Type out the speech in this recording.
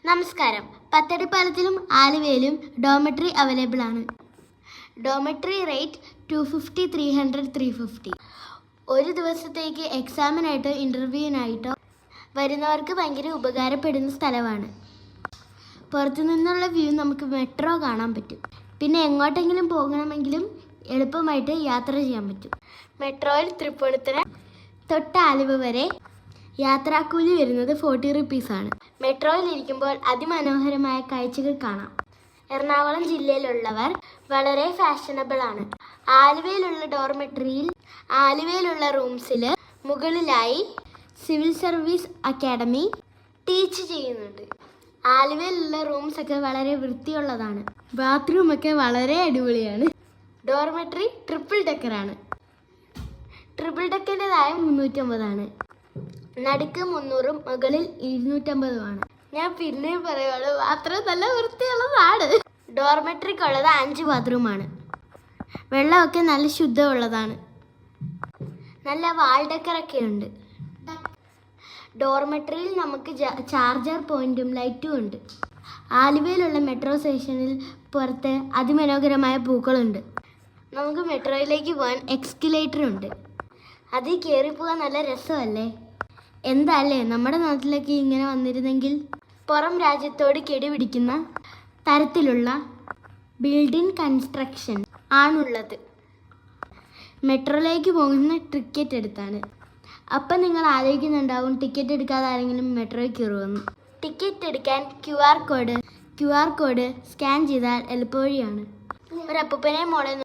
നമസ്കാരം. പത്തടിപ്പാലത്തിലും ആലുവയിലും dormitory available ആണ്. Dormitory rate 250, 300, 350. ഒരു ദിവസത്തേക്ക് എക്സാമിനായിട്ടോ ഇൻ്റർവ്യൂവിനായിട്ടോ വരുന്നവർക്ക് ഭയങ്കര ഉപകാരപ്പെടുന്ന സ്ഥലമാണ്. പുറത്തു നിന്നുള്ള വ്യൂ നമുക്ക് മെട്രോ കാണാൻ പറ്റും. പിന്നെ എങ്ങോട്ടെങ്കിലും പോകണമെങ്കിലും എളുപ്പമായിട്ട് യാത്ര ചെയ്യാൻ പറ്റും. മെട്രോയിൽ തൃപ്പൂണിത്തുറ തൊട്ട് ആലുവ വരെ യാത്രാക്കൂലി വരുന്നത് 40 റുപ്പീസാണ്. മെട്രോയിൽ ഇരിക്കുമ്പോൾ അതിമനോഹരമായ കാഴ്ചകൾ കാണാം. എറണാകുളം ജില്ലയിലുള്ളവർ വളരെ ഫാഷനബിൾ ആണ്. ആലുവയിലുള്ള ഡോർമെട്രിയിൽ ആലുവയിലുള്ള റൂംസിൽ മുകളിലായി സിവിൽ സർവീസ് അക്കാഡമി ടീച്ച് ചെയ്യുന്നുണ്ട്. ആലുവയിലുള്ള റൂംസൊക്കെ വളരെ വൃത്തിയുള്ളതാണ്. ബാത്റൂമൊക്കെ വളരെ അടിപൊളിയാണ്. ഡോർമെട്രി ട്രിപ്പിൾ ഡെക്കറാണ്. ട്രിപ്പിൾ ഡെക്കറിൻ്റെതായ 350 നടുക്ക് 300, മുകളിൽ 250. ഞാൻ പിന്നെ പറയുവാണ്, ബാത്റൂം നല്ല വൃത്തിയുള്ളതാണ്. ഡോർമെട്രിക്കുള്ളത് 5 ബാത്റൂമാണ്. വെള്ളമൊക്കെ നല്ല ശുദ്ധമുള്ളതാണ്. നല്ല വാൾ ഡെക്കറൊക്കെ ഉണ്ട്. ഡോർമെട്രിയിൽ നമുക്ക് ചാർജർ പോയിന്റും ലൈറ്റും ഉണ്ട്. ആലുവയിലുള്ള മെട്രോ സ്റ്റേഷനിൽ പുറത്ത് അതിമനോഹരമായ പൂക്കളുണ്ട്. നമുക്ക് മെട്രോയിലേക്ക് പോകാൻ എക്സ്കലേറ്റർ ഉണ്ട്. അതിൽ കയറിപ്പോകാൻ നല്ല രസമല്ലേ? എന്താല്ലേ നമ്മുടെ നാട്ടിലൊക്കെ ഇങ്ങനെ വന്നിരുന്നെങ്കിൽ. പുറം രാജ്യത്തോട് കെടിപിടിക്കുന്ന തരത്തിലുള്ള ബിൽഡിംഗ് കൺസ്ട്രക്ഷൻ ആണുള്ളത്. മെട്രോയിലേക്ക് പോകുന്ന ടിക്കറ്റ് എടുത്താണ്. അപ്പം നിങ്ങൾ ആലോചിക്കുന്നുണ്ടാവും, ടിക്കറ്റ് എടുക്കാതെ ആരെങ്കിലും മെട്രോയിൽ കയറുമെന്ന്. ടിക്കറ്റ് എടുക്കാൻ QR കോഡ് സ്കാൻ ചെയ്താൽ എളുപ്പവഴിയാണ്. ഒരു അപ്പൂപ്പനെ മോളെ